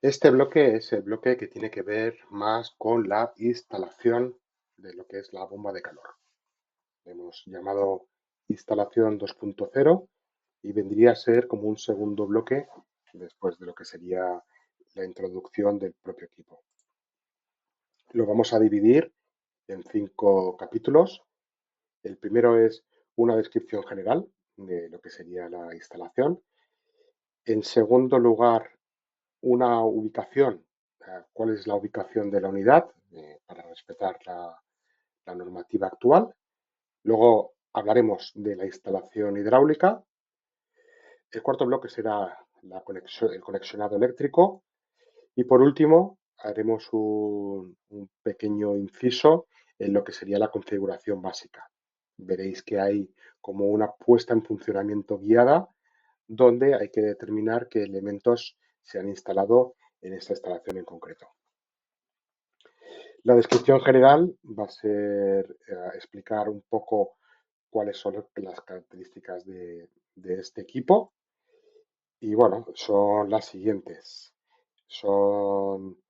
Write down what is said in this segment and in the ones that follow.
Este bloque es el bloque que tiene que ver más con la instalación de lo que es la bomba de calor. Hemos llamado instalación 2.0 y vendría a ser como un segundo bloque después de lo que sería la introducción del propio equipo. Lo vamos a dividir en 5 capítulos. El primero es una descripción general de lo que sería la instalación. En segundo lugar, una ubicación, cuál es la ubicación de la unidad para respetar la normativa actual. Luego hablaremos de la instalación hidráulica. El cuarto bloque será el conexionado eléctrico. Y por último, haremos un pequeño inciso en lo que sería la configuración básica. Veréis que hay como una puesta en funcionamiento guiada donde hay que determinar qué elementos se han instalado en esta instalación en concreto. La descripción general va a ser explicar un poco cuáles son las características de este equipo y bueno, son las siguientes. Son,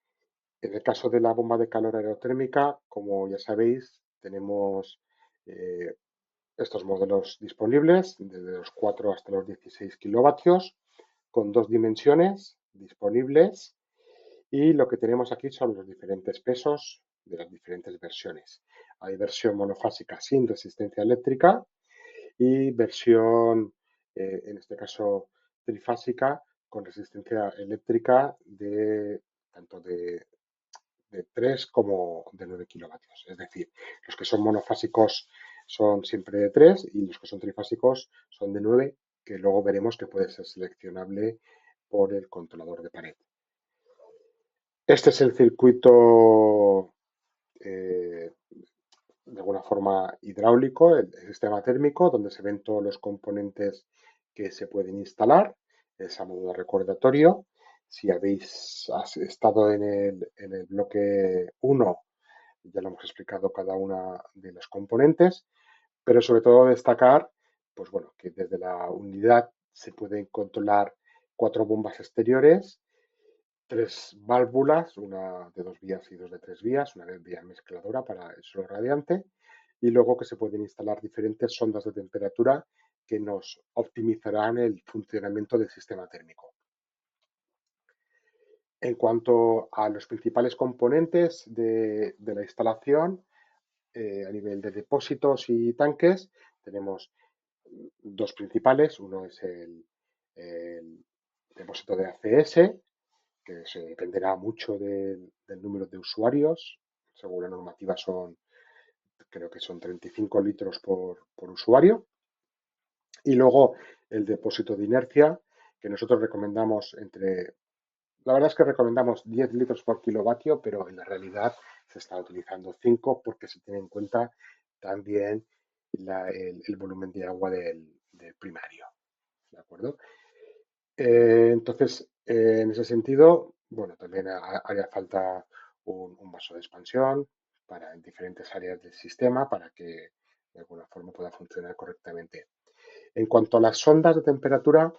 en el caso de la bomba de calor aerotérmica, como ya sabéis, tenemos eh, estos modelos disponibles, desde los 4 hasta los 16 kilovatios, con dos dimensiones disponibles. Y lo que tenemos aquí son los diferentes pesos de las diferentes versiones. Hay versión monofásica sin resistencia eléctrica y versión, en este caso, trifásica con resistencia eléctrica de tanto de 3 como de 9 kilovatios. Es decir, los que son monofásicos son siempre de 3 y los que son trifásicos son de 9, que luego veremos que puede ser seleccionable por el controlador de pared. Este es el circuito de alguna forma hidráulico, el sistema térmico, donde se ven todos los componentes que se pueden instalar. Es a modo de recordatorio. Si habéis estado en el bloque 1, ya lo hemos explicado cada una de los componentes, pero sobre todo destacar, pues bueno, que desde la unidad se pueden controlar 4 bombas exteriores, 3 válvulas, una de 2 vías y dos de 3 vías, una vía mezcladora para el suelo radiante, y luego que se pueden instalar diferentes sondas de temperatura que nos optimizarán el funcionamiento del sistema térmico. En cuanto a los principales componentes de la instalación, a nivel de depósitos y tanques, tenemos dos principales. Uno es el depósito de ACS, que se dependerá mucho del número de usuarios. Según la normativa creo que son 35 litros por usuario. Y luego el depósito de inercia, que nosotros recomendamos la verdad es que recomendamos 10 litros por kilovatio, pero en la realidad se está utilizando 5 porque se tiene en cuenta también el volumen de agua del primario. ¿De acuerdo? Entonces, en ese sentido, bueno, también haría falta un vaso de expansión para en diferentes áreas del sistema para que de alguna forma pueda funcionar correctamente. En cuanto a las sondas de temperatura,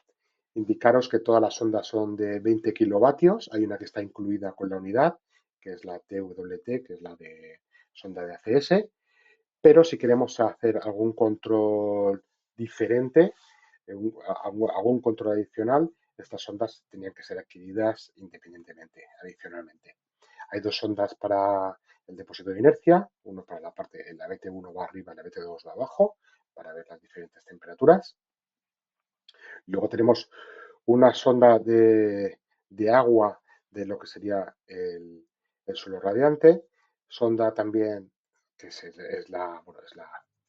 indicaros que todas las sondas son de 20 kilovatios. Hay una que está incluida con la unidad, que es la TWT, que es la de sonda de ACS. Pero si queremos hacer algún control diferente, algún control adicional, estas sondas tenían que ser adquiridas independientemente, adicionalmente. Hay dos sondas para el depósito de inercia, uno para la parte, la BT1 va arriba y la BT2 va abajo, para ver las diferentes temperaturas. Luego tenemos una sonda de agua de lo que sería el suelo radiante, sonda también que es la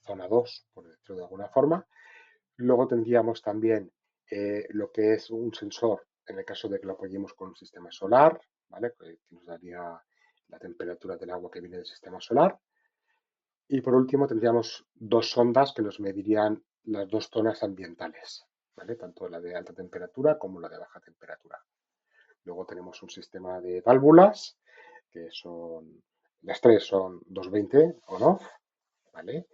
zona 2, por decirlo de alguna forma. Luego tendríamos también lo que es un sensor, en el caso de que lo apoyemos con un sistema solar, ¿vale? Que nos daría la temperatura del agua que viene del sistema solar. Y por último tendríamos dos sondas que nos medirían las dos zonas ambientales, ¿vale? Tanto la de alta temperatura como la de baja temperatura. Luego tenemos un sistema de válvulas, que son, las tres son 220 on-off, ¿vale?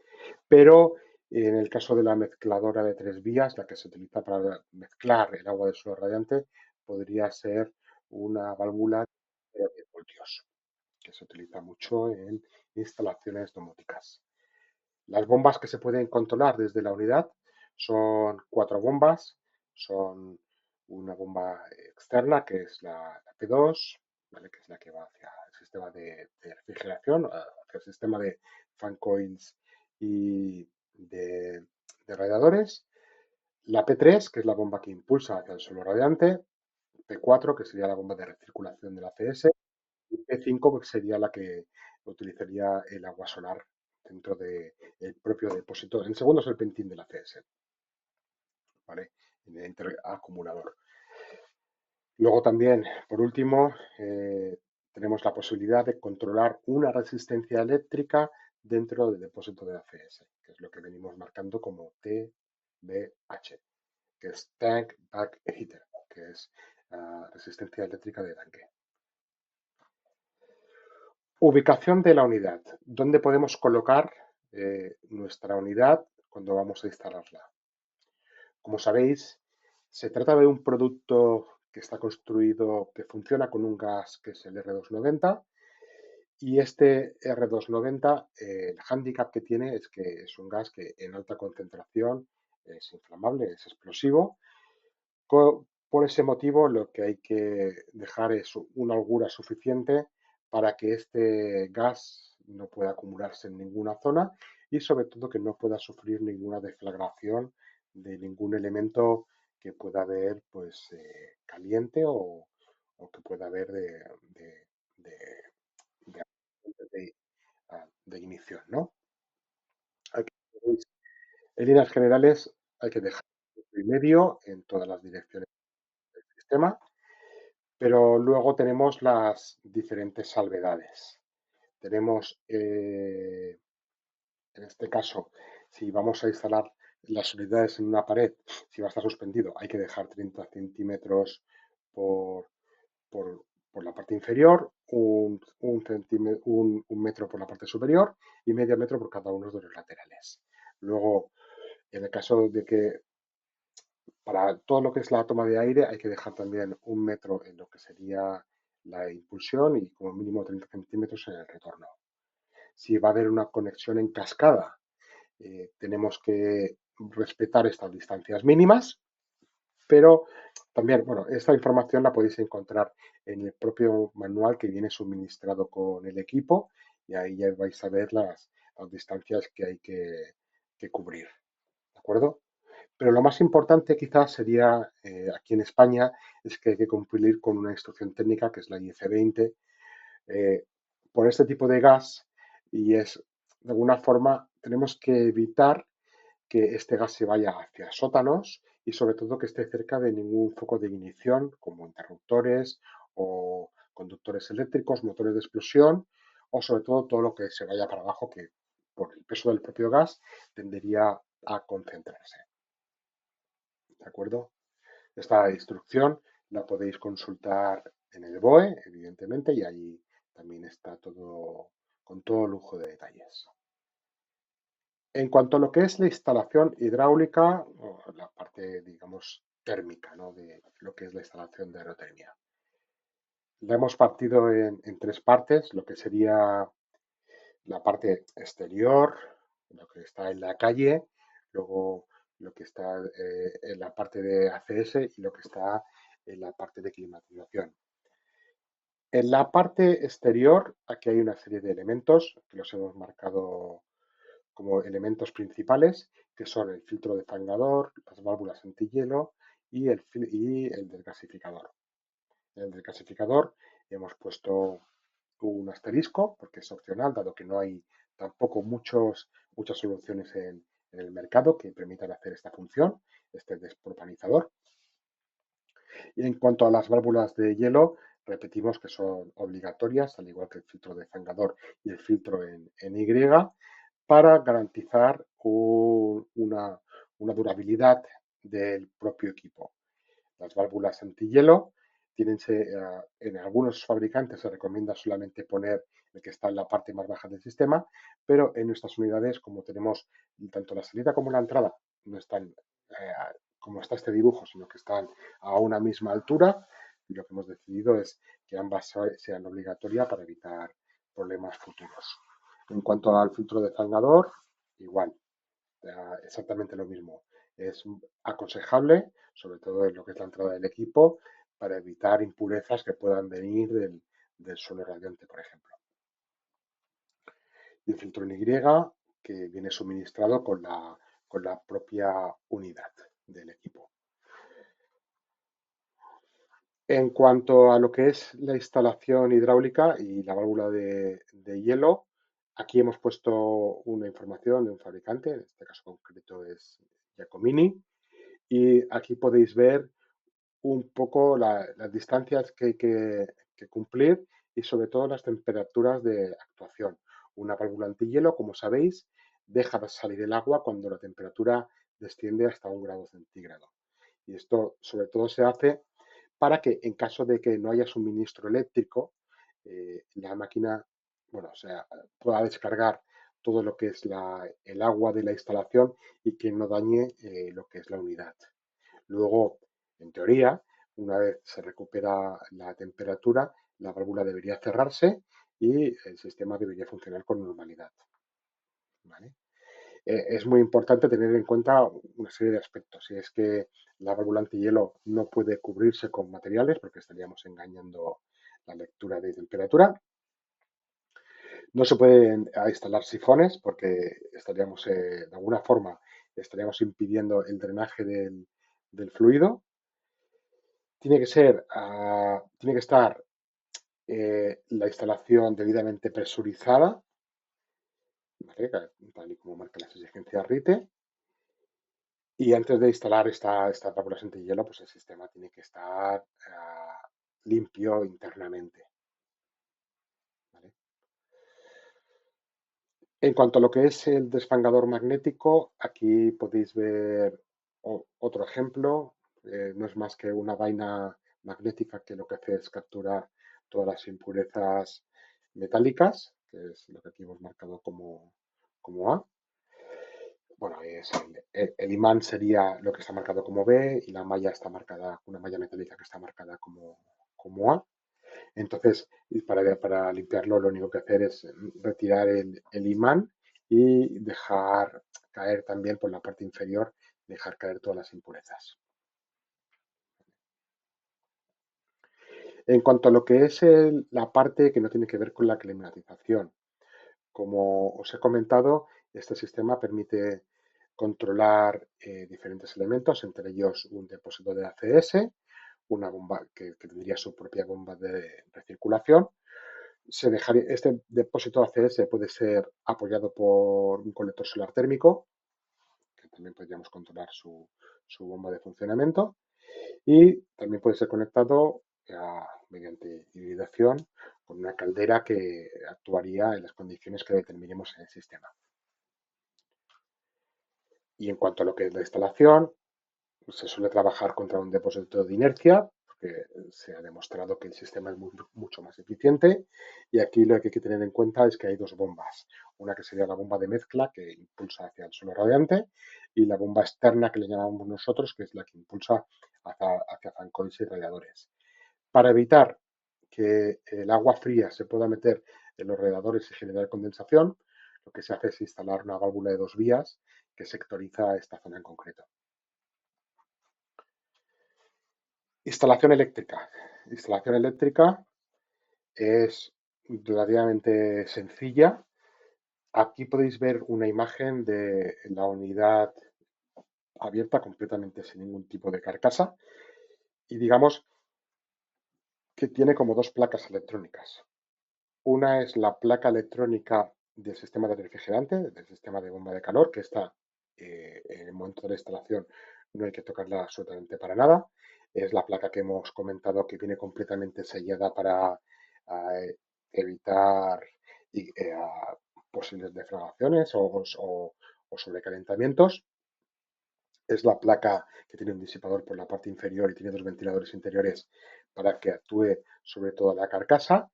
Pero en el caso de la mezcladora de 3 vías, la que se utiliza para mezclar el agua del suelo radiante, podría ser una válvula de 10 voltios, que se utiliza mucho en instalaciones domóticas. Las bombas que se pueden controlar desde la unidad son 4 bombas. Son una bomba externa, que es la P2, ¿vale? Que es la que va hacia el sistema de refrigeración, hacia el sistema de fan coils y de radiadores. La P3, que es la bomba que impulsa hacia el suelo radiante. P4, que sería la bomba de recirculación del ACS. E5 sería la que utilizaría el agua solar dentro del propio depósito. El segundo es el pentín de la CS, ¿vale? En el interacumulador. Luego también, por último, tenemos la posibilidad de controlar una resistencia eléctrica dentro del depósito de ACS, que es lo que venimos marcando como TBH, que es Tank Back Heater, que es resistencia eléctrica de tanque. Ubicación de la unidad. ¿Dónde podemos colocar nuestra unidad cuando vamos a instalarla? Como sabéis, se trata de un producto que está construido, que funciona con un gas que es el R290, y este R290, el hándicap que tiene es que es un gas que en alta concentración es inflamable, es explosivo. Por ese motivo, lo que hay que dejar es una holgura suficiente para que este gas no pueda acumularse en ninguna zona y sobre todo que no pueda sufrir ninguna deflagración de ningún elemento que pueda haber pues caliente o que pueda haber de- de- de ignición, ¿no? Hay que- en líneas generales hay que dejar y medio en todas las direcciones del sistema. Pero luego tenemos las diferentes salvedades. Tenemos, en este caso, si vamos a instalar las unidades en una pared, si va a estar suspendido, hay que dejar 30 centímetros por, por, por la parte inferior, un metro por la parte superior y medio metro por cada uno de los laterales. Luego, en el caso de que para todo lo que es la toma de aire hay que dejar también un metro en lo que sería la impulsión y como mínimo 30 centímetros en el retorno. Si va a haber una conexión en cascada, tenemos que respetar estas distancias mínimas, pero también, bueno, esta información la podéis encontrar en el propio manual que viene suministrado con el equipo y ahí ya vais a ver las distancias que hay que cubrir, ¿de acuerdo? Pero lo más importante quizás sería aquí en España es que hay que cumplir con una instrucción técnica que es la IEC 20 por este tipo de gas y es de alguna forma tenemos que evitar que este gas se vaya hacia sótanos y sobre todo que esté cerca de ningún foco de ignición como interruptores o conductores eléctricos, motores de explosión o sobre todo lo que se vaya para abajo que por el peso del propio gas tendería a concentrarse. ¿De acuerdo? Esta instrucción la podéis consultar en el BOE, evidentemente, y ahí también está todo con todo lujo de detalles. En cuanto a lo que es la instalación hidráulica, o la parte, digamos, térmica, ¿no? De lo que es la instalación de aerotermia. La hemos partido en tres partes, lo que sería la parte exterior, lo que está en la calle, luego lo que está en la parte de ACS y lo que está en la parte de climatización. En la parte exterior, aquí hay una serie de elementos que los hemos marcado como elementos principales, que son el filtro desfangador, las válvulas antihielo y el desgasificador. En el desgasificador hemos puesto un asterisco, porque es opcional, dado que no hay tampoco muchas soluciones en el mercado que permitan hacer esta función, este despropanizador. Y en cuanto a las válvulas de hielo, repetimos que son obligatorias, al igual que el filtro de zangador y el filtro en Y, para garantizar una durabilidad del propio equipo. Las válvulas antihielo en algunos fabricantes se recomienda solamente poner el que está en la parte más baja del sistema, pero en nuestras unidades, como tenemos tanto la salida como la entrada, no están como está este dibujo, sino que están a una misma altura, lo que hemos decidido es que ambas sean obligatorias para evitar problemas futuros. En cuanto al filtro desalgador, igual, exactamente lo mismo. Es aconsejable, sobre todo en lo que es la entrada del equipo, para evitar impurezas que puedan venir del suelo radiante, por ejemplo. Y el filtro en Y, que viene suministrado con la propia unidad del equipo. En cuanto a lo que es la instalación hidráulica y la válvula de hielo, aquí hemos puesto una información de un fabricante, en este caso concreto es Giacomini, y aquí podéis ver un poco las distancias que hay que cumplir y sobre todo las temperaturas de actuación. Una válvula antihielo, como sabéis, deja de salir el agua cuando la temperatura desciende hasta 1 grado centígrado. Y esto sobre todo se hace para que en caso de que no haya suministro eléctrico, la máquina, bueno, o sea, pueda descargar todo lo que es el agua de la instalación y que no dañe lo que es la unidad. Luego, en teoría, una vez se recupera la temperatura, la válvula debería cerrarse y el sistema debería funcionar con normalidad. ¿Vale? Es muy importante tener en cuenta una serie de aspectos. Y es que la válvula antihielo no puede cubrirse con materiales porque estaríamos engañando la lectura de temperatura. No se pueden instalar sifones porque estaríamos, de alguna forma, estaríamos impidiendo el drenaje del fluido. Tiene que estar la instalación debidamente presurizada, ¿vale? Tal y como marcan las exigencias RITE. Y antes de instalar esta válvula antihielo, pues el sistema tiene que estar limpio internamente. ¿Vale? En cuanto a lo que es el desfangador magnético, aquí podéis ver otro ejemplo. No es más que una vaina magnética que lo que hace es capturar todas las impurezas metálicas, que es lo que aquí hemos marcado como A. Bueno, el imán sería lo que está marcado como B y la malla está marcada, una malla metálica que está marcada como A. Entonces, para limpiarlo, lo único que hacer es retirar el imán y dejar caer también por la parte inferior, dejar caer todas las impurezas. En cuanto a lo que es la parte que no tiene que ver con la climatización, como os he comentado, este sistema permite controlar diferentes elementos, entre ellos un depósito de ACS, una bomba que tendría su propia bomba de recirculación. Este depósito ACS puede ser apoyado por un colector solar térmico, que también podríamos controlar su bomba de funcionamiento, y también puede ser conectado mediante hibridación con una caldera que actuaría en las condiciones que determinemos en el sistema. Y en cuanto a lo que es la instalación, se suele trabajar contra un depósito de inercia, porque se ha demostrado que el sistema es mucho más eficiente. Y aquí lo que hay que tener en cuenta es que hay dos bombas. Una que sería la bomba de mezcla, que impulsa hacia el suelo radiante, y la bomba externa, que le llamamos nosotros, que es la que impulsa hacia zancones y radiadores. Para evitar que el agua fría se pueda meter en los radiadores y generar condensación, lo que se hace es instalar una válvula de 2 vías que sectoriza esta zona en concreto. Instalación eléctrica. Instalación eléctrica es relativamente sencilla. Aquí podéis ver una imagen de la unidad abierta completamente sin ningún tipo de carcasa y digamos que tiene como dos placas electrónicas. Una es la placa electrónica del sistema de refrigerante, del sistema de bomba de calor, que está en el momento de la instalación no hay que tocarla absolutamente para nada. Es la placa que hemos comentado que viene completamente sellada para evitar posibles defragaciones o sobrecalentamientos. Es la placa que tiene un disipador por la parte inferior y tiene dos ventiladores interiores para que actúe sobre toda la carcasa.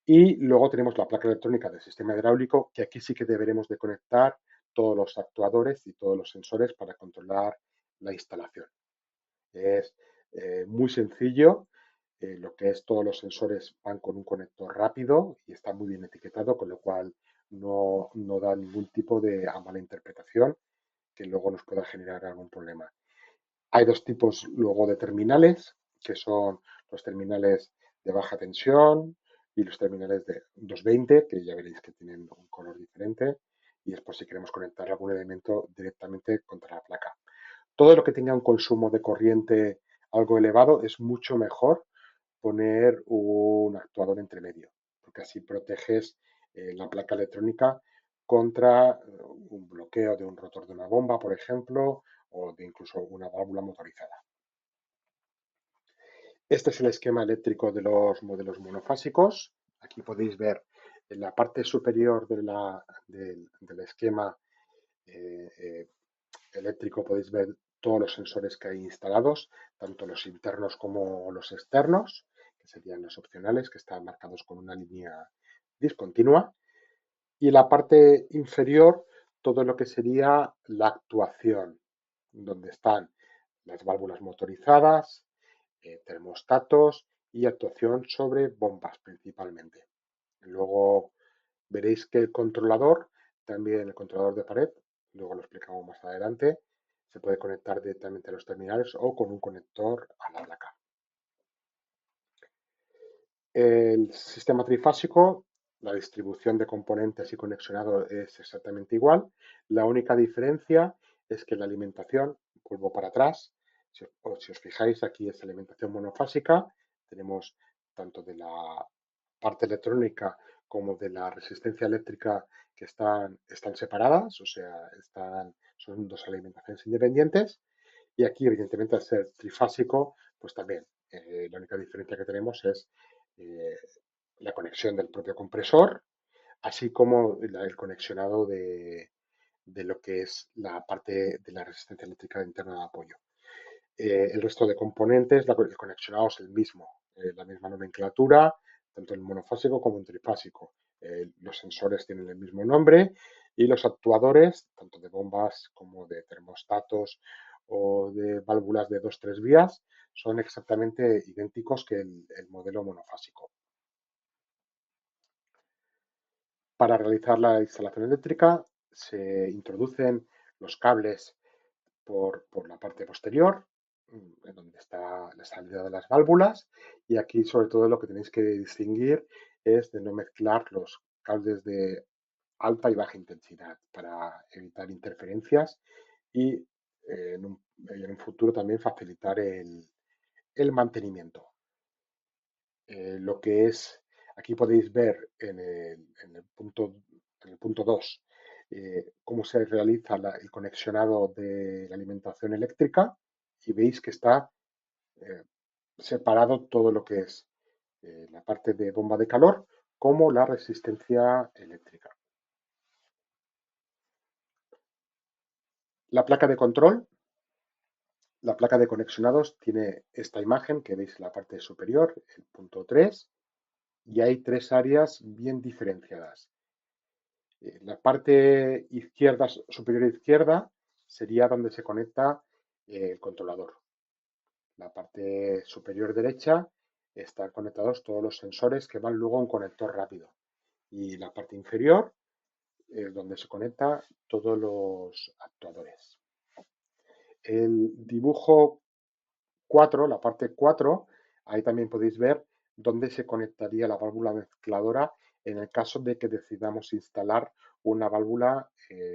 Y luego tenemos la placa electrónica del sistema hidráulico, que aquí sí que deberemos de conectar todos los actuadores y todos los sensores para controlar la instalación. Es muy sencillo, Lo que es todos los sensores van con un conector rápido y está muy bien etiquetado, con lo cual no da ningún tipo de a mala interpretación que luego nos pueda generar algún problema. Hay dos tipos luego de terminales, que son los terminales de baja tensión y los terminales de 220, que ya veréis que tienen un color diferente, y es por si queremos conectar algún elemento directamente contra la placa. Todo lo que tenga un consumo de corriente algo elevado es mucho mejor poner un actuador entre medio, porque así proteges la placa electrónica contra un bloqueo de un rotor de una bomba, por ejemplo, o de incluso una válvula motorizada. Este es el esquema eléctrico de los modelos monofásicos. Aquí podéis ver en la parte superior del esquema eh, eh, eléctrico, podéis ver todos los sensores que hay instalados, tanto los internos como los externos, que serían los opcionales, que están marcados con una línea discontinua. Y en la parte inferior, todo lo que sería la actuación, donde están las válvulas motorizadas, termostatos y actuación sobre bombas principalmente. Luego veréis que el controlador, también el controlador de pared, luego lo explicamos más adelante, se puede conectar directamente a los terminales o con un conector a la placa. El sistema trifásico, la distribución de componentes y conexionado es exactamente igual. La única diferencia es que la alimentación, vuelvo para atrás, si os fijáis, aquí es alimentación monofásica. Tenemos tanto de la parte electrónica como de la resistencia eléctrica que están separadas, o sea, son dos alimentaciones independientes. Y aquí, evidentemente, al ser trifásico, pues también la única diferencia que tenemos es eh, la conexión del propio compresor, así como el conexionado de lo que es la parte de la resistencia eléctrica interna de apoyo. El resto de componentes, el conexionado es el mismo, la misma nomenclatura, tanto en monofásico como en trifásico. Los sensores tienen el mismo nombre y los actuadores, tanto de bombas como de termostatos o de válvulas de 2-3 vías, son exactamente idénticos que el modelo monofásico. Para realizar la instalación eléctrica se introducen los cables por la parte posterior, en donde está la salida de las válvulas, y aquí sobre todo lo que tenéis que distinguir es de no mezclar los cables de alta y baja intensidad para evitar interferencias y en un futuro también facilitar el mantenimiento. Lo que es, aquí podéis ver en el punto 2 cómo se realiza el conexionado de la alimentación eléctrica y veis que está eh, separado todo lo que es la parte de bomba de calor como la resistencia eléctrica. La placa de control, la placa de conexionados tiene esta imagen que veis en la parte superior, el punto 3, y hay tres áreas bien diferenciadas. La parte izquierda, superior izquierda, sería donde se conecta el controlador. La parte superior derecha están conectados todos los sensores que van luego a un conector rápido. Y la parte inferior es donde se conecta todos los actuadores. El dibujo 4, la parte 4, ahí también podéis ver dónde se conectaría la válvula mezcladora en el caso de que decidamos instalar una válvula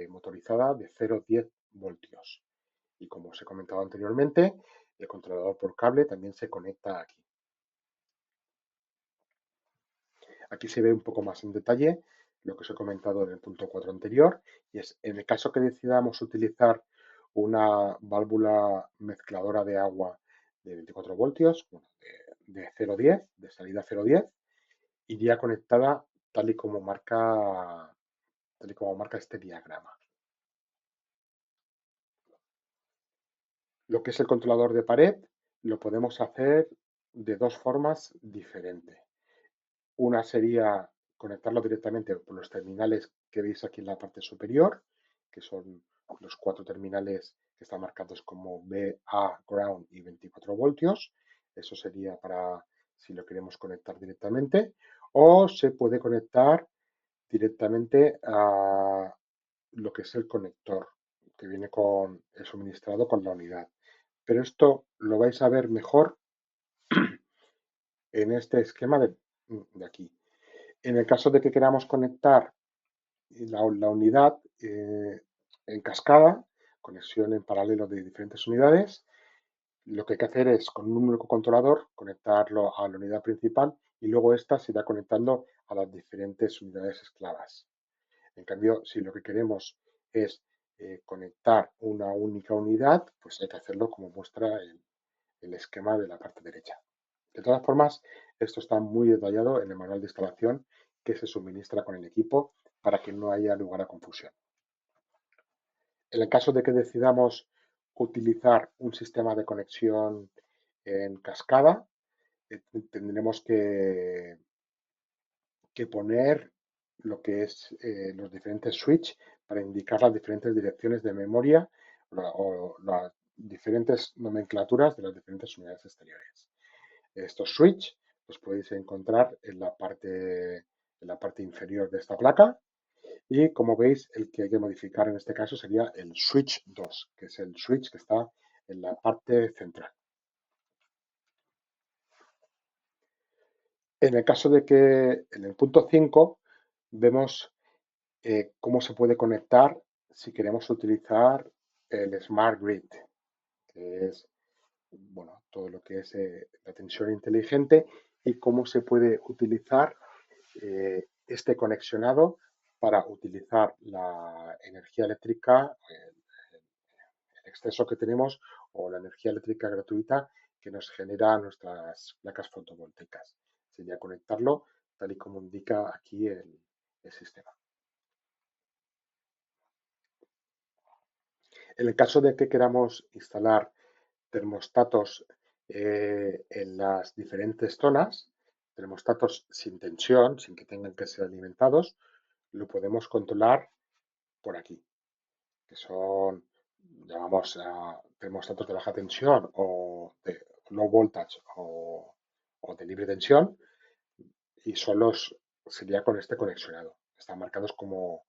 motorizada de 0,10 voltios. Y como os he comentado anteriormente, el controlador por cable también se conecta aquí. Aquí se ve un poco más en detalle lo que os he comentado en el punto 4 anterior, y es en el caso que decidamos utilizar una válvula mezcladora de agua de 24 voltios, bueno, de 0,10, de salida 0,10, iría conectada tal y como marca este diagrama. Lo que es el controlador de pared lo podemos hacer de dos formas diferentes. Una sería conectarlo directamente por los terminales que veis aquí en la parte superior, que son los cuatro terminales que están marcados como BA, Ground y 24 voltios. Eso sería para si lo queremos conectar directamente, o se puede conectar directamente a lo que es el conector que viene con el suministrado con la unidad. Pero esto lo vais a ver mejor en este esquema de aquí. En el caso de que queramos conectar la unidad en cascada, conexión en paralelo de diferentes unidades, lo que hay que hacer es con un único controlador conectarlo a la unidad principal y luego esta se irá conectando a las diferentes unidades esclavas. En cambio, si lo que queremos es conectar una única unidad, pues hay que hacerlo como muestra el esquema de la parte derecha. De todas formas, esto está muy detallado en el manual de instalación que se suministra con el equipo para que no haya lugar a confusión. En el caso de que decidamos utilizar un sistema de conexión en cascada, tendremos que poner lo que es los diferentes switch para indicar las diferentes direcciones de memoria o las diferentes nomenclaturas de las diferentes unidades exteriores. Estos switch los podéis encontrar en la parte inferior de esta placa y como veis el que hay que modificar en este caso sería el switch 2, que es el switch que está en la parte central. En el caso de que en el punto 5 vemos cómo se puede conectar si queremos utilizar el Smart Grid, que es bueno, todo lo que es la tensión inteligente y cómo se puede utilizar este conexionado para utilizar la energía eléctrica, el exceso que tenemos o la energía eléctrica gratuita que nos genera nuestras placas fotovoltaicas. Sería conectarlo tal y como indica aquí el sistema. En el caso de que queramos instalar termostatos en las diferentes zonas, termostatos sin tensión, sin que tengan que ser alimentados, lo podemos controlar por aquí, que son, llamamos a termostatos de baja tensión o de low voltage o de libre tensión y sería con este conexionado. Están marcados como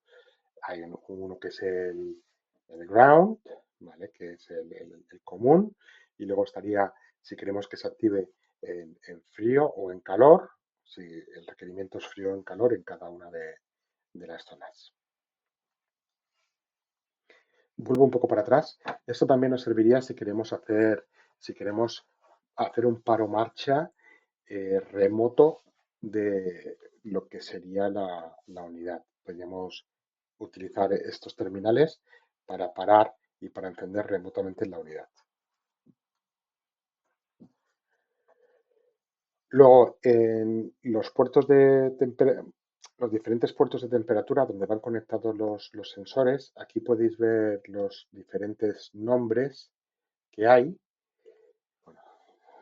hay uno que es el ground, ¿vale? Que es el común, y luego estaría, si queremos que se active en frío o en calor, si el requerimiento es frío o en calor en cada una de las zonas. Vuelvo un poco para atrás. Esto también nos serviría si queremos hacer un paro marcha remoto de lo que sería la unidad. Podríamos utilizar estos terminales para parar y para encender remotamente la unidad. Luego, en los puertos los diferentes puertos de temperatura donde van conectados los sensores, aquí podéis ver los diferentes nombres que hay. Bueno,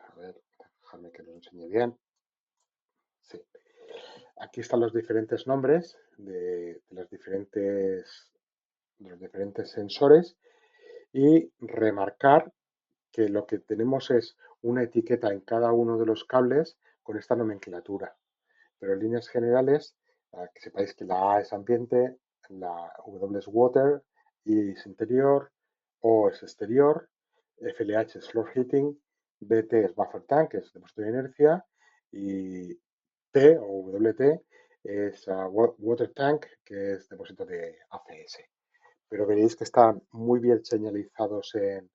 a ver, déjame que lo enseñe bien. Sí. Aquí están los diferentes nombres de los diferentes sensores y remarcar que lo que tenemos es una etiqueta en cada uno de los cables con esta nomenclatura. Pero en líneas generales, que sepáis que la A es ambiente, la W es water, I es interior, O es exterior, FLH es floor heating, BT es buffer tank, que es depósito de inercia, y T o WT es water tank, que es depósito de ACS. Pero veréis que están muy bien señalizados en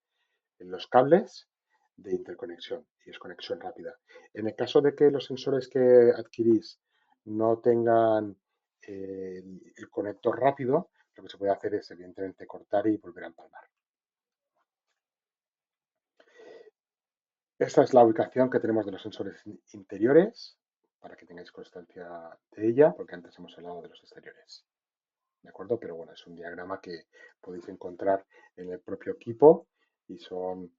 los cables de interconexión y es conexión rápida. En el caso de que los sensores que adquirís no tengan el conector rápido, lo que se puede hacer es evidentemente cortar y volver a empalmar. Esta es la ubicación que tenemos de los sensores interiores, para que tengáis constancia de ella, porque antes hemos hablado de los exteriores. ¿De acuerdo? Pero bueno, es un diagrama que podéis encontrar en el propio equipo y son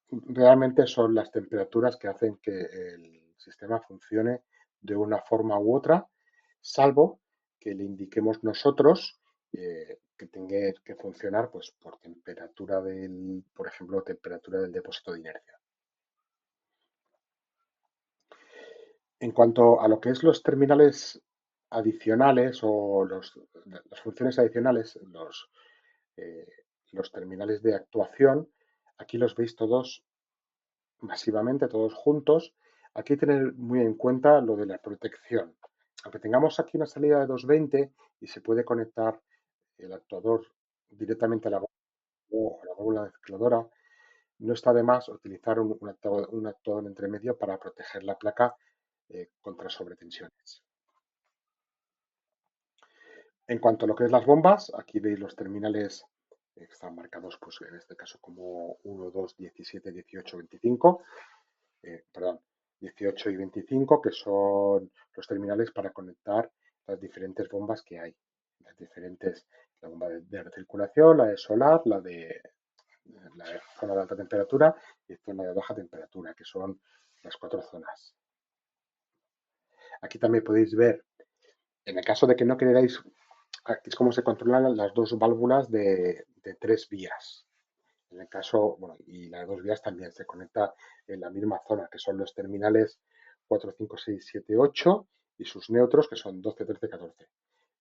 realmente son las temperaturas que hacen que el sistema funcione de una forma u otra, salvo que le indiquemos nosotros que tenga que funcionar pues, por temperatura por ejemplo, temperatura del depósito de inercia. En cuanto a lo que es los terminales adicionales o las funciones adicionales, eh, los terminales de actuación, aquí los veis todos masivamente, todos juntos. Aquí tener muy en cuenta lo de la protección. Aunque tengamos aquí una salida de 220 y se puede conectar el actuador directamente a la válvula mezcladora, no está de más utilizar un actuador entre medio para proteger la placa contra sobretensiones. En cuanto a lo que es las bombas, aquí veis los terminales que están marcados, pues en este caso como 1, 2, 17, 18, 25, perdón, 18 y 25, que son los terminales para conectar las diferentes bombas que hay. Las diferentes, la bomba de recirculación, la de solar, la de zona de alta temperatura y zona de baja temperatura, que son las cuatro zonas. Aquí también podéis ver, en el caso de que no queráis, aquí es como se controlan las dos válvulas de tres vías. En el caso, bueno, y las dos vías también se conecta en la misma zona, que son los terminales 4, 5, 6, 7, 8 y sus neutros, que son 12, 13, 14.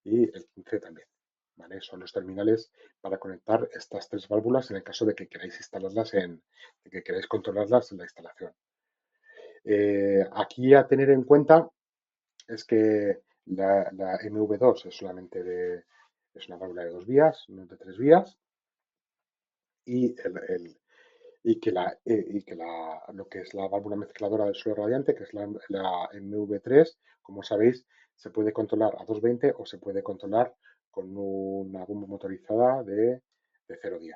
Y el 15 también. ¿Vale? Son los terminales para conectar estas tres válvulas en el caso de que queráis instalarlas de que queráis controlarlas en la instalación. Aquí a tener en cuenta es que la MV2 es una válvula de dos vías, no de tres vías, y, lo que es la válvula mezcladora del suelo radiante, que es la MV3, como sabéis, se puede controlar a 220 o se puede controlar con una bomba motorizada de 0,10.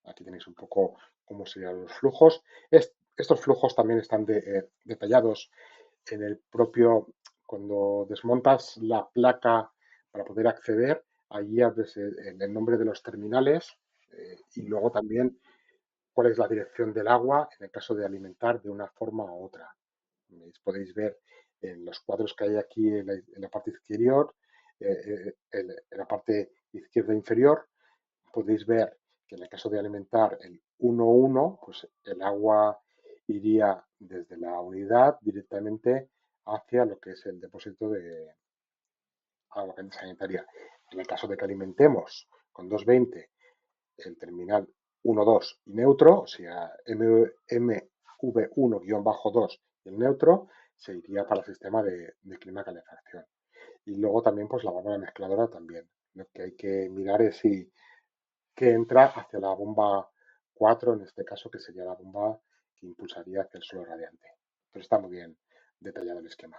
Aquí tenéis un poco cómo serían los flujos. Estos flujos también están detallados en el propio, cuando desmontas la placa para poder acceder, allí abres el nombre de los terminales y luego también cuál es la dirección del agua en el caso de alimentar de una forma u otra. Podéis ver en los cuadros que hay aquí en la parte izterior, en la parte izquierda inferior, podéis ver que en el caso de alimentar el 1,1, pues el agua iría desde la unidad directamente hacia lo que es el depósito de agua sanitaria. En el caso de que alimentemos con 220 el terminal 1,2 y neutro, o sea, MV1-2 y el neutro, se iría para el sistema de clima calefacción. Y luego también pues la válvula mezcladora también. Lo que hay que mirar es si que entra hacia la bomba 4, en este caso, que sería la bomba que impulsaría hacia el suelo radiante. Pero está muy bien detallado el esquema.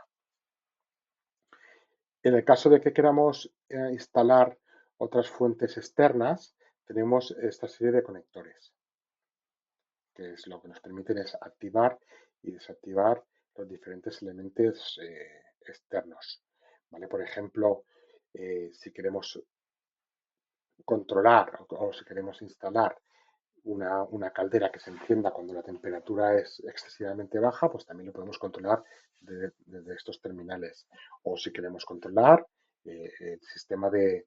En el caso de que queramos instalar otras fuentes externas, tenemos esta serie de conectores, que es lo que nos permiten es activar y desactivar los diferentes elementos externos. ¿Vale? Por ejemplo, si queremos controlar o si queremos instalar una caldera que se encienda cuando la temperatura es excesivamente baja, pues también lo podemos controlar desde estos terminales. O si queremos controlar el sistema de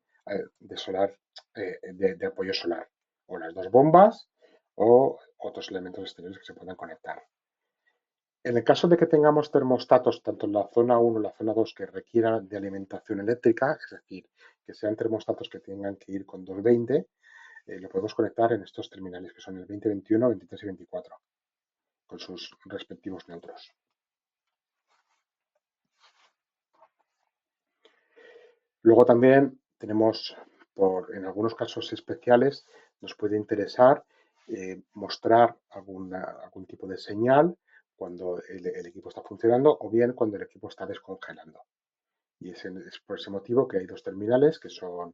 solar, de apoyo solar, o las dos bombas, o otros elementos exteriores que se puedan conectar. En el caso de que tengamos termostatos tanto en la zona 1 y la zona 2 que requieran de alimentación eléctrica, es decir, que sean termostatos que tengan que ir con 220, lo podemos conectar en estos terminales que son el 20, 21, 23 y 24, con sus respectivos neutros. Luego también tenemos, en algunos casos especiales, nos puede interesar mostrar algún tipo de señal cuando el equipo está funcionando o bien cuando el equipo está descongelando. Y es por ese motivo que hay dos terminales que son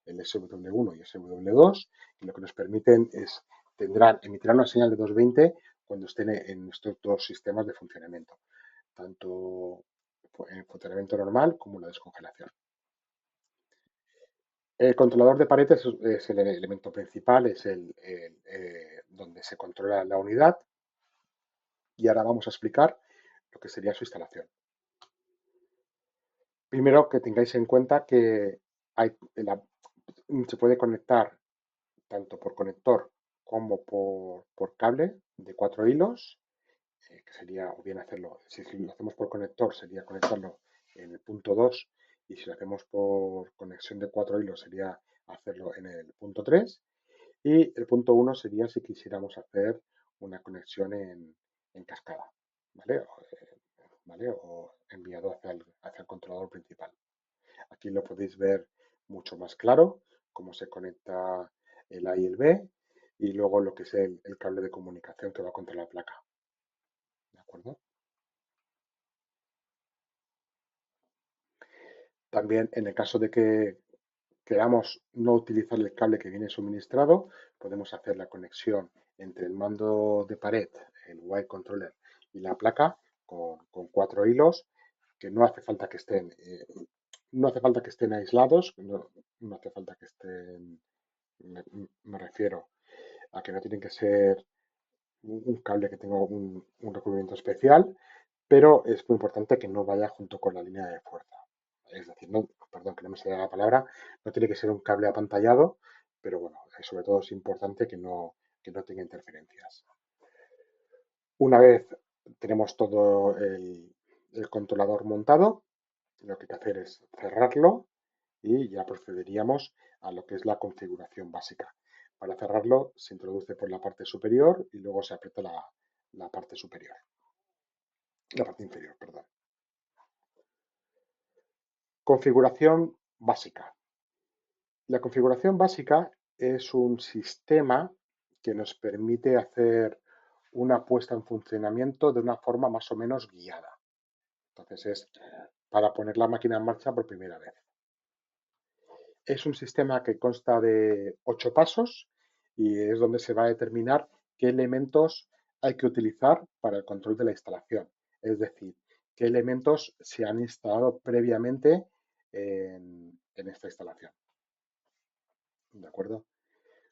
el SW1 y SW2, y lo que nos permiten es, emitirán una señal de 220 cuando estén en estos dos sistemas de funcionamiento, tanto en funcionamiento normal como en la descongelación. El controlador de paredes es el elemento principal, es donde se controla la unidad, y ahora vamos a explicar lo que sería su instalación. Primero que tengáis en cuenta que se puede conectar tanto por conector como por cable de 4 hilos que sería, o bien hacerlo, si lo hacemos por conector, sería conectarlo en el punto 2, y si lo hacemos por conexión de 4 hilos, sería hacerlo en el punto 3, y el punto 1 sería si quisiéramos hacer una conexión en cascada, ¿vale? ¿Vale? O enviado hacia el controlador principal. Aquí lo podéis ver mucho más claro, cómo se conecta el A y el B, y luego lo que es el cable de comunicación que va contra la placa. ¿De acuerdo? También en el caso de que queramos no utilizar el cable que viene suministrado, podemos hacer la conexión entre el mando de pared, el Wire Controller, y la placa con 4 hilos, que no hace falta que estén, no hace falta que estén aislados, no hace falta que estén, me, me refiero a que no tienen que ser un cable que tenga un recubrimiento especial, pero es muy importante que no vaya junto con la línea de fuerza. Es decir, no, perdón, que no me sale la palabra, no tiene que ser un cable apantallado, pero bueno, sobre todo es importante que no tenga interferencias. Una vez tenemos todo el controlador montado, lo que hay que hacer es cerrarlo y ya procederíamos a lo que es la configuración básica. Para cerrarlo se introduce por la parte superior y luego se aprieta la parte superior, la parte inferior, perdón. Configuración básica. La configuración básica es un sistema que nos permite hacer una puesta en funcionamiento de una forma más o menos guiada. Entonces es para poner la máquina en marcha por primera vez. Es un sistema que consta de 8 pasos y es donde se va a determinar qué elementos hay que utilizar para el control de la instalación. Es decir, qué elementos se han instalado previamente en esta instalación. ¿De acuerdo?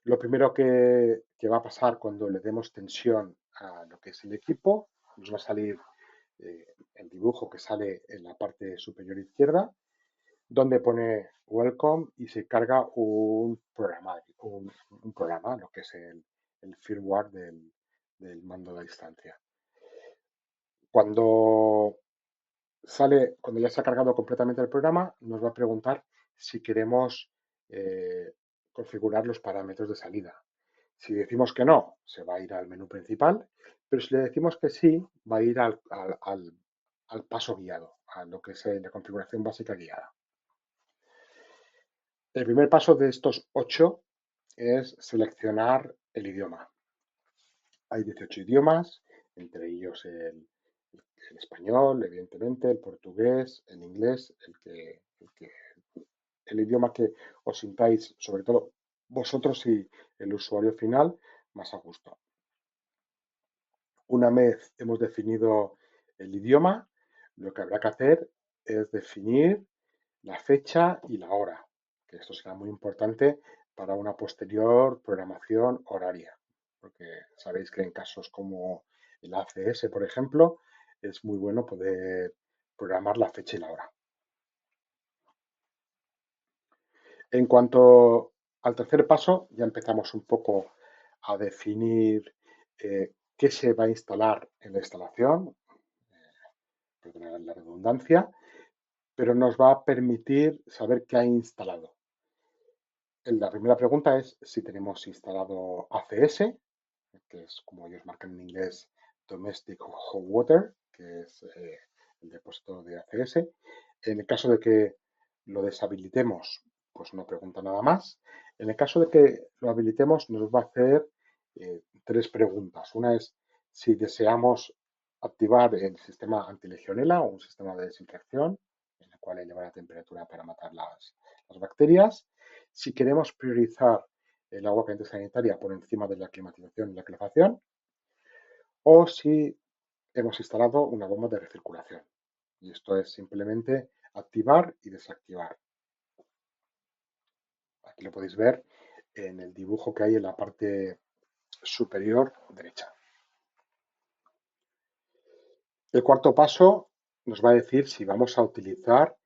Lo primero que va a pasar cuando le demos tensión a lo que es el equipo, nos va a salir el dibujo que sale en la parte superior izquierda, donde pone Welcome y se carga un programa, lo que es el firmware del mando de distancia. Cuando cuando ya se ha cargado completamente el programa, nos va a preguntar si queremos configurar los parámetros de salida. Si decimos que no, se va a ir al menú principal, pero si le decimos que sí, va a ir al paso guiado, a lo que es la configuración básica guiada. El primer paso de estos 8 es seleccionar el idioma. Hay 18 idiomas, entre ellos el español, evidentemente, el portugués, el inglés, el idioma que os sintáis, sobre todo vosotros y el usuario final, más a gusto. Una vez hemos definido el idioma, lo que habrá que hacer es definir la fecha y la hora, que esto será muy importante para una posterior programación horaria, porque sabéis que en casos como el ACS, por ejemplo, es muy bueno poder programar la fecha y la hora. En cuanto al tercer paso, ya empezamos un poco a definir qué se va a instalar en la instalación, perdonad la redundancia, pero nos va a permitir saber qué ha instalado. La primera pregunta es si tenemos instalado ACS, que es como ellos marcan en inglés Domestic Hot Water, que es el depósito de ACS. En el caso de que lo deshabilitemos, pues no pregunta nada más. En el caso de que lo habilitemos, nos va a hacer 3 preguntas. Una es si deseamos activar el sistema antilegionela o un sistema de desinfección, en el cual eleva la temperatura para matar las bacterias. Si queremos priorizar el agua caliente sanitaria por encima de la climatización y la calefacción, o si hemos instalado una bomba de recirculación. Y esto es simplemente activar y desactivar. Aquí lo podéis ver en el dibujo que hay en la parte superior derecha. El cuarto paso nos va a decir si vamos a utilizar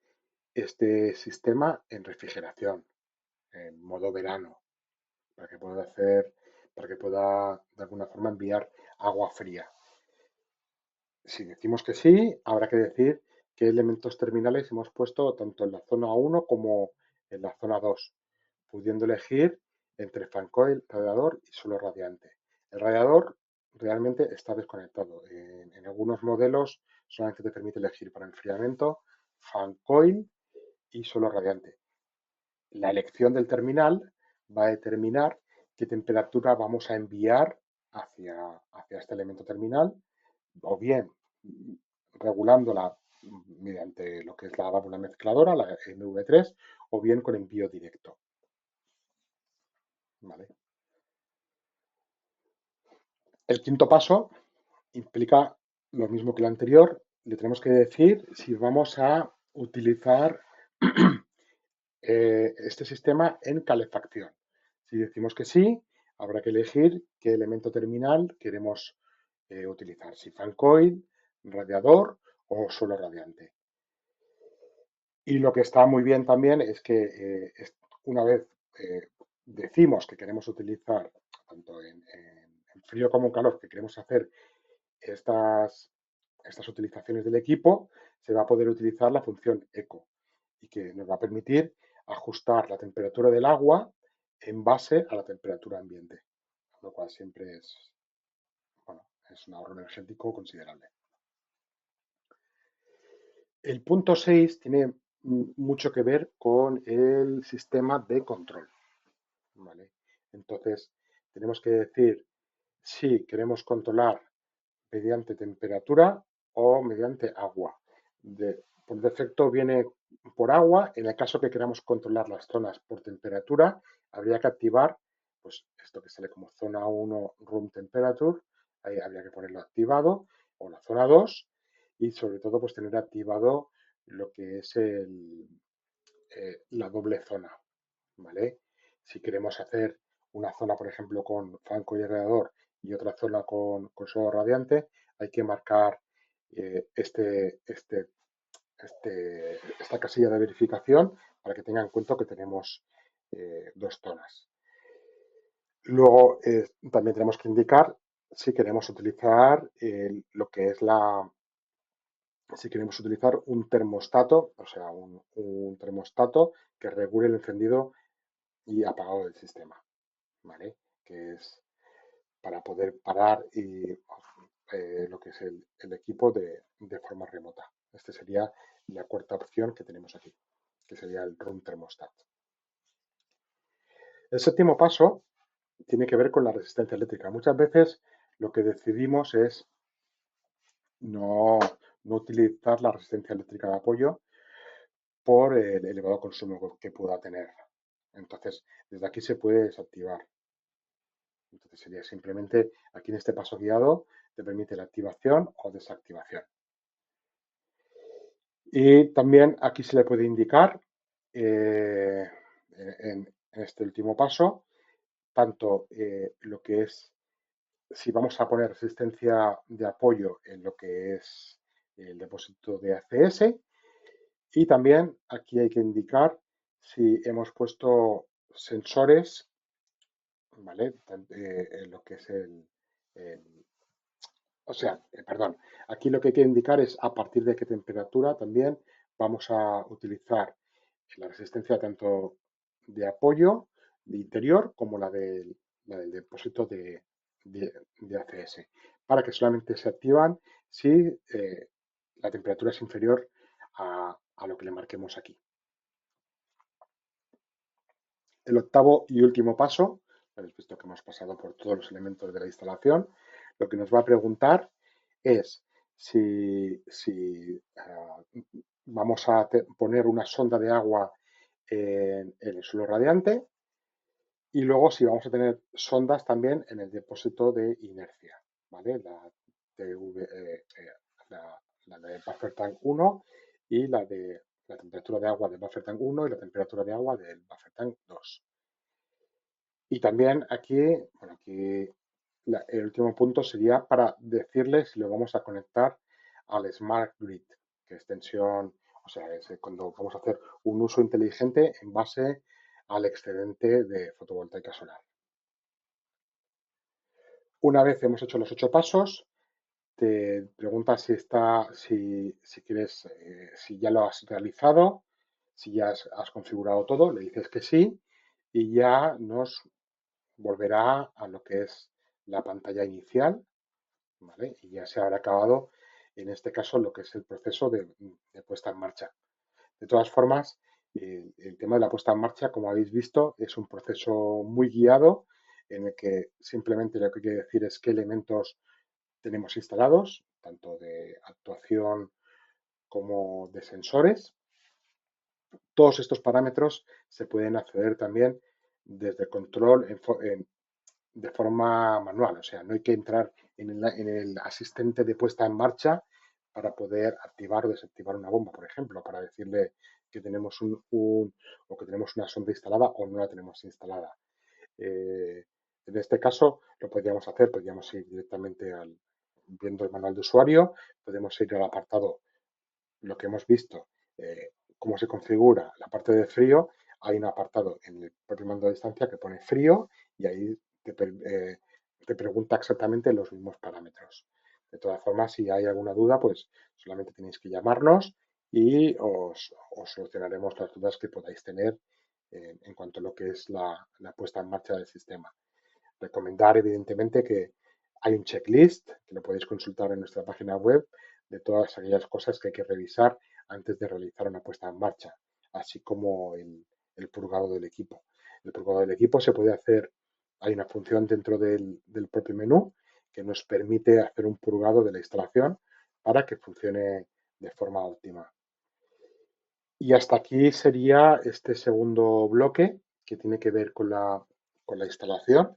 este sistema en refrigeración, en modo verano, para que pueda de alguna forma enviar agua fría. Si decimos que sí, habrá que decir qué elementos terminales hemos puesto tanto en la zona 1 como en la zona 2, pudiendo elegir entre fan coil, radiador y suelo radiante. El radiador realmente está desconectado. En algunos modelos solamente te permite elegir para enfriamiento, fan coil y suelo radiante. La elección del terminal va a determinar qué temperatura vamos a enviar hacia este elemento terminal, o bien regulándola mediante lo que es la válvula mezcladora, la MV3, o bien con envío directo. ¿Vale? El quinto paso implica lo mismo que el anterior. Le tenemos que decir si vamos a utilizar este sistema en calefacción. Si decimos que sí, habrá que elegir qué elemento terminal queremos utilizar, si fan coil, radiador o suelo radiante. Y lo que está muy bien también es que una vez decimos que queremos utilizar, tanto en frío como en calor, que queremos hacer estas utilizaciones del equipo, se va a poder utilizar la función eco y que nos va a permitir ajustar la temperatura del agua en base a la temperatura ambiente, lo cual siempre bueno, es un ahorro energético considerable. El punto 6 tiene mucho que ver con el sistema de control. ¿Vale? Entonces, tenemos que decir si queremos controlar mediante temperatura o mediante agua. Por defecto viene por agua. En el caso que queramos controlar las zonas por temperatura, habría que activar pues, esto que sale como zona 1 room temperature. Ahí habría que ponerlo activado, o la zona 2, y sobre todo pues tener activado lo que es la doble zona. ¿Vale? Si queremos hacer una zona, por ejemplo, con franco y radiador y otra zona con suelo radiante, hay que marcar esta casilla de verificación para que tengan en cuenta que tenemos dos zonas. Luego también tenemos que indicar si queremos utilizar lo que es si queremos utilizar un termostato, o sea, un termostato que regule el encendido y apagado del sistema, ¿vale? Que es para poder parar lo que es el equipo de forma remota. Esta sería la cuarta opción que tenemos aquí, que sería el Room Thermostat. El séptimo paso tiene que ver con la resistencia eléctrica. Muchas veces lo que decidimos es no, no utilizar la resistencia eléctrica de apoyo por el elevado consumo que pueda tener. Entonces, desde aquí se puede desactivar. Entonces sería simplemente, aquí en este paso guiado, te permite la activación o desactivación. Y también aquí se le puede indicar, en este último paso, tanto lo que es, si vamos a poner resistencia de apoyo en lo que es el depósito de ACS, y también aquí hay que indicar si hemos puesto sensores, ¿vale? En lo que es perdón, aquí lo que hay que indicar es a partir de qué temperatura también vamos a utilizar la resistencia tanto de apoyo de interior como la del depósito de ACS, para que solamente se activan si la temperatura es inferior a lo que le marquemos aquí. El octavo y último paso, habéis visto que hemos pasado por todos los elementos de la instalación, lo que nos va a preguntar es si vamos a poner una sonda de agua en el suelo radiante y luego si vamos a tener sondas también en el depósito de inercia, ¿vale? La de Buffer Tank 1 y la de la temperatura de agua del Buffer Tank 1 y la temperatura de agua del Buffer Tank 2. Y también aquí, bueno, aquí el último punto sería para decirles si lo vamos a conectar al Smart Grid, que es tensión, o sea, es cuando vamos a hacer un uso inteligente en base al excedente de fotovoltaica solar. Una vez hemos hecho los 8 pasos, te pregunta si quieres, si ya lo has realizado, si ya has configurado todo, le dices que sí y ya nos volverá a lo que es la pantalla inicial, ¿vale? Y ya se habrá acabado, en este caso, lo que es el proceso de puesta en marcha. De todas formas, el tema de la puesta en marcha, como habéis visto, es un proceso muy guiado en el que simplemente lo que quiere decir es qué elementos tenemos instalados, tanto de actuación como de sensores. Todos estos parámetros se pueden acceder también desde control de forma manual, o sea, no hay que entrar en el asistente de puesta en marcha para poder activar o desactivar una bomba, por ejemplo, para decirle que tenemos o que tenemos una sonda instalada o no la tenemos instalada. Eh, en este caso lo podríamos hacer, podríamos ir directamente viendo el manual de usuario, podemos ir al apartado, lo que hemos visto, cómo se configura la parte de frío. Hay un apartado en el propio mando de distancia que pone frío y ahí te pregunta exactamente los mismos parámetros. De todas formas, si hay alguna duda, pues solamente tenéis que llamarnos y os solucionaremos las dudas que podáis tener en cuanto a lo que es la puesta en marcha del sistema. Recomendar, evidentemente, que hay un checklist que lo podéis consultar en nuestra página web de todas aquellas cosas que hay que revisar antes de realizar una puesta en marcha, así como el purgado del equipo. El purgado del equipo se puede hacer, hay una función dentro del propio menú que nos permite hacer un purgado de la instalación para que funcione de forma óptima. Y hasta aquí sería este segundo bloque que tiene que ver con la instalación.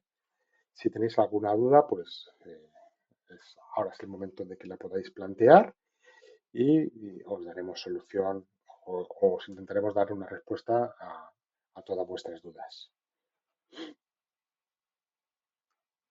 Si tenéis alguna duda, pues ahora es el momento de que la podáis plantear y os daremos solución o os intentaremos dar una respuesta a todas vuestras dudas.